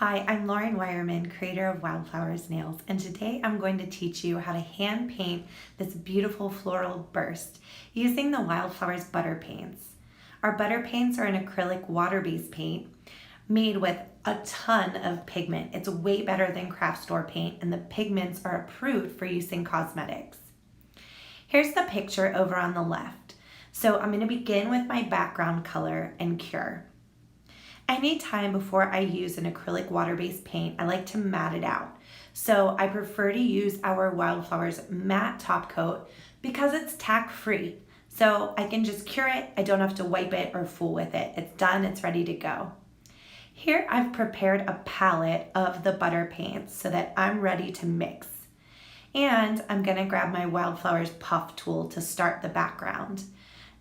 Hi, I'm Lauren Weyerman, creator of Wildflowers Nails, and today I'm going to teach you how to hand paint this beautiful floral burst using the Wildflowers butter paints. Our butter paints are an acrylic water-based paint made with a ton of pigment. It's way better than craft store paint, and the pigments are approved for use in cosmetics. Here's the picture over on the left. So I'm going to begin with my background color and cure. Anytime before I use an acrylic water-based paint, I like to matte it out. So I prefer to use our Wildflowers matte top coat because it's tack-free. So I can just cure it, I don't have to wipe it or fool with it. It's done, it's ready to go. Here I've prepared a palette of the butter paints so that I'm ready to mix. And I'm gonna grab my Wildflowers puff tool to start the background.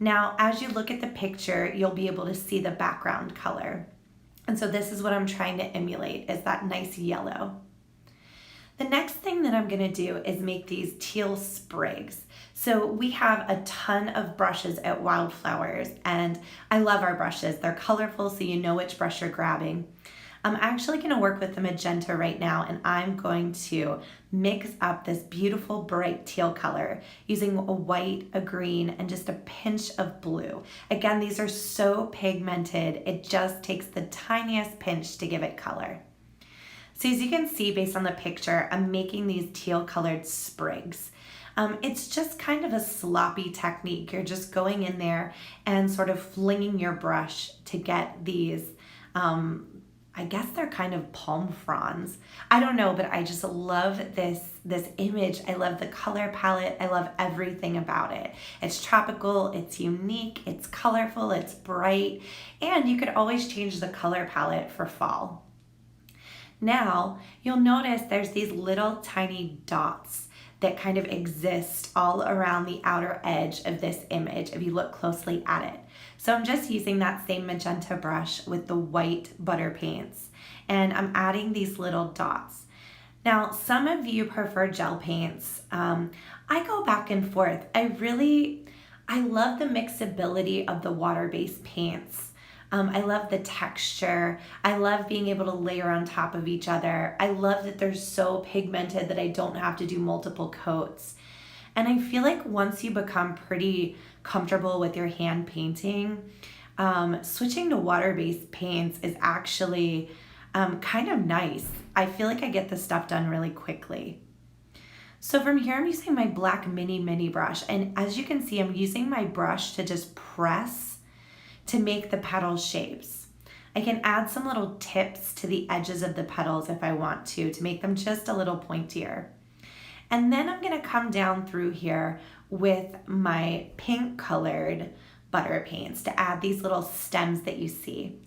Now, as you look at the picture, you'll be able to see the background color. And so this is what I'm trying to emulate, is that nice yellow. The next thing that I'm gonna do is make these teal sprigs. So we have a ton of brushes at Wildflowers, and I love our brushes. They're colorful, so you know which brush you're grabbing. I'm actually gonna work with the magenta right now, and I'm going to mix up this beautiful bright teal color using a white, a green, and just a pinch of blue. Again, these are so pigmented, it just takes the tiniest pinch to give it color. So as you can see based on the picture, I'm making these teal colored sprigs. It's just kind of a sloppy technique. You're just going in there and sort of flinging your brush to get these I guess they're kind of palm fronds. I don't know, but I just love this image. I love the color palette. I love everything about it. It's tropical, it's unique, it's colorful, it's bright, and you could always change the color palette for fall. Now, you'll notice there's these little tiny dots that kind of exist all around the outer edge of this image if you look closely at it. So I'm just using that same magenta brush with the white butter paints, and I'm adding these little dots. Now, some of you prefer gel paints. I go back and forth. I love the mixability of the water-based paints. I love the texture. I love being able to layer on top of each other. I love that they're so pigmented that I don't have to do multiple coats. And I feel like once you become pretty comfortable with your hand painting, switching to water-based paints is actually kind of nice. I feel like I get this stuff done really quickly. So from here, I'm using my black mini brush. And as you can see, I'm using my brush to just press to make the petal shapes. I can add some little tips to the edges of the petals if I want to make them just a little pointier. And then I'm gonna come down through here with my pink colored butter paints to add these little stems that you see.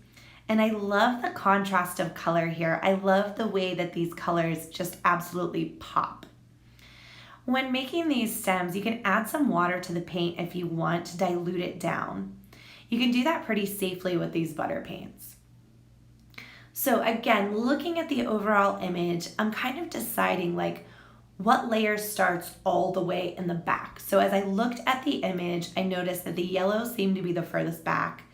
And I love the contrast of color here. I love the way that these colors just absolutely pop. When making these stems, you can add some water to the paint if you want to dilute it down. You can do that pretty safely with these butter paints. So again, looking at the overall image, I'm kind of deciding like what layer starts all the way in the back. So as I looked at the image, I noticed that the yellow seemed to be the furthest back.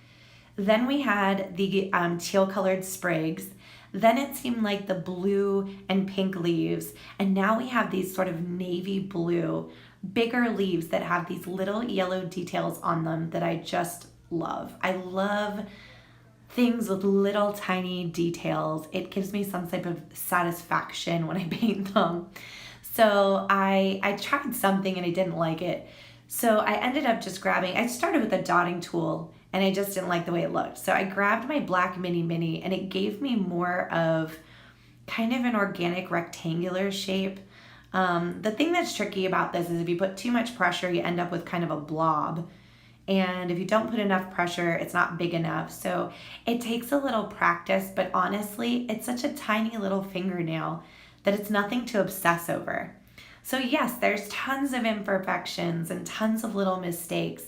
Then we had the teal colored sprigs. Then it seemed like the blue and pink leaves. And now we have these sort of navy blue, bigger leaves that have these little yellow details on them that I just love. I love things with little tiny details. It gives me some type of satisfaction when I paint them. So I tried something and I didn't like it. So I ended up just I started with a dotting tool and I just didn't like the way it looked. So I grabbed my black mini and it gave me more of kind of an organic rectangular shape. The thing that's tricky about this is if you put too much pressure, you end up with kind of a blob. And if you don't put enough pressure, it's not big enough. So it takes a little practice, but honestly, it's such a tiny little fingernail that it's nothing to obsess over. So yes, there's tons of imperfections and tons of little mistakes,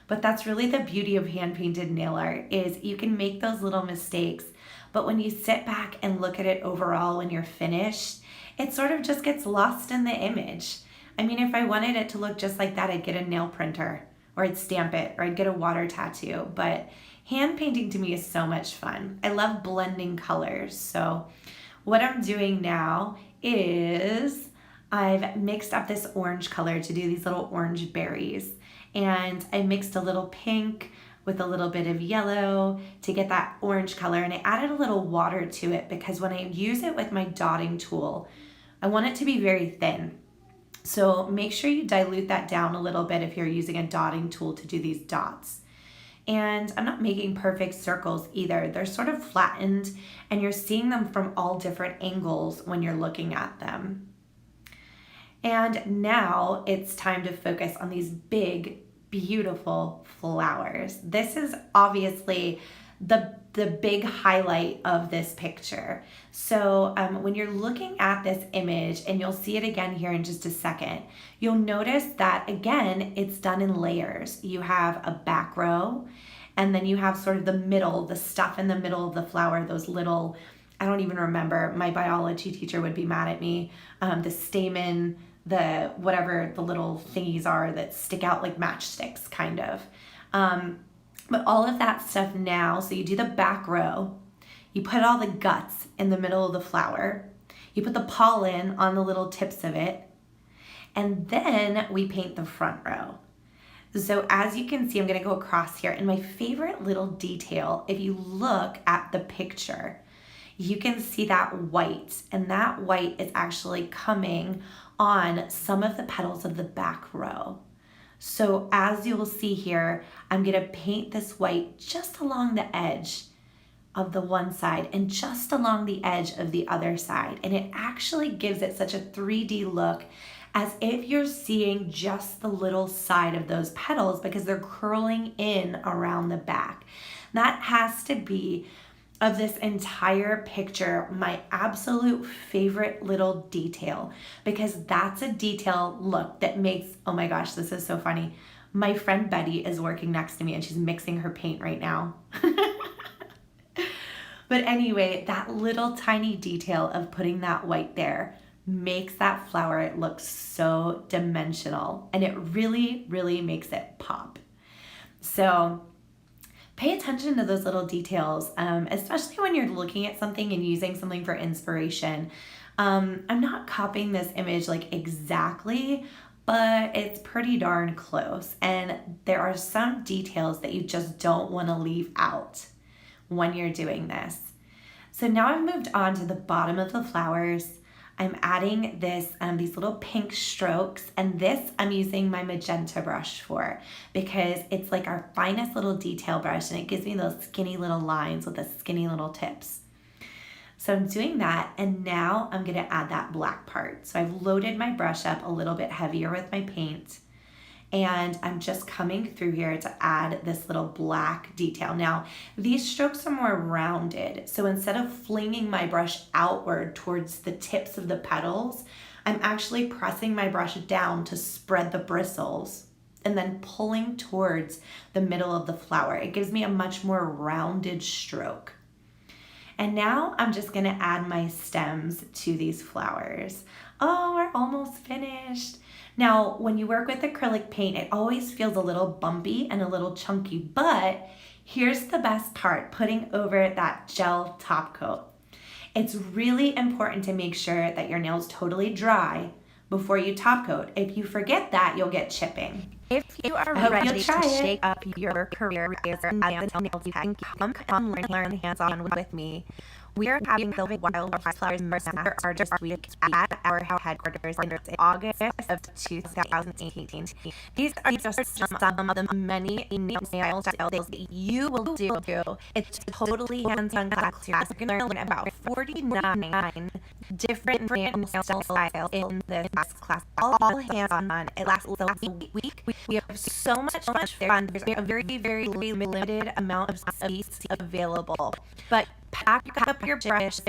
but that's really the beauty of hand-painted nail art is you can make those little mistakes, but when you sit back and look at it overall when you're finished, it sort of just gets lost in the image. I mean, if I wanted it to look just like that, I'd get a nail printer. or I'd stamp it, or I'd get a water tattoo. But hand painting to me is so much fun. I love blending colors. So what I'm doing now is I've mixed up this orange color to do these little orange berries. And I mixed a little pink with a little bit of yellow to get that orange color. And I added a little water to it because when I use it with my dotting tool, I want it to be very thin. So make sure you dilute that down a little bit if you're using a dotting tool to do these dots. And I'm not making perfect circles either. They're sort of flattened and you're seeing them from all different angles when you're looking at them. And now it's time to focus on these big, beautiful flowers. This is obviously the big highlight of this picture. So when you're looking at this image, and you'll see it again here in just a second, you'll notice that again, it's done in layers. You have a back row, and then you have sort of the middle, the stuff in the middle of the flower, those little, I don't even remember, my biology teacher would be mad at me, the stamen, the whatever the little thingies are that stick out like matchsticks kind of. But all of that stuff now, so you do the back row, you put all the guts in the middle of the flower, you put the pollen on the little tips of it, and then we paint the front row. So as you can see, I'm gonna go across here, and my favorite little detail, if you look at the picture, you can see that white, and that white is actually coming on some of the petals of the back row. So as you will see here, I'm gonna paint this white just along the edge of the one side and just along the edge of the other side. And it actually gives it such a 3D look, as if you're seeing just the little side of those petals because they're curling in around the back. That has to be, of this entire picture, my absolute favorite little detail, because that's a detail look that makes, oh my gosh, this is so funny. My friend Betty is working next to me and she's mixing her paint right now. But anyway, that little tiny detail of putting that white there makes that flower look so dimensional, and it really, really makes it pop. So pay attention to those little details, especially when you're looking at something and using something for inspiration. I'm not copying this image like exactly, but it's pretty darn close. And there are some details that you just don't want to leave out when you're doing this. So now I've moved on to the bottom of the flowers. I'm adding this, these little pink strokes, and this I'm using my magenta brush for because it's like our finest little detail brush, and it gives me those skinny little lines with the skinny little tips. So I'm doing that, and now I'm gonna add that black part. So I've loaded my brush up a little bit heavier with my paint, and I'm just coming through here to add this little black detail. Now, these strokes are more rounded, so instead of flinging my brush outward towards the tips of the petals, I'm actually pressing my brush down to spread the bristles and then pulling towards the middle of the flower. It gives me a much more rounded stroke. And now I'm just gonna add my stems to these flowers. Oh, we're almost finished. Now, when you work with acrylic paint, it always feels a little bumpy and a little chunky, but here's the best part, putting over that gel top coat. It's really important to make sure that your nail's totally dry before you top coat. If you forget that, you'll get chipping. If you are ready to shake up your career as a nail tech, come learn hands-on with me. We are having the Wildflowers Master Artist Week at our headquarters in August of 2018. These are just some of the many nail styles that you will do. It's totally hands-on class. You're going to learn about 49 different nail styles in this class, all hands-on. It lasts a week. We have so much fun. There's a very, very limited amount of space available, but pack up your brushes,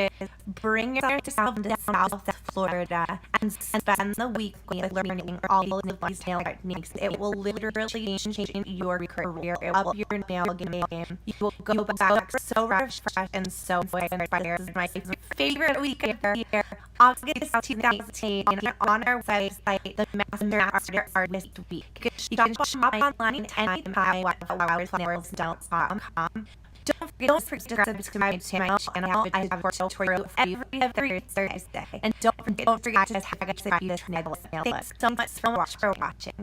bring yourself to South Florida, and spend the week learning all of these nail techniques. It will literally change your career. It will up your nail game. You will go back so refreshed and so inspired. This is my favorite week of the year, August 2018, on our website, the Master Artist Week. You can shop online anytime at wildflowersnailshop.com. Don't forget to subscribe to my channel. I have a tutorial every Thursday. And don't forget to tag us at the snail. Thanks so much for watching.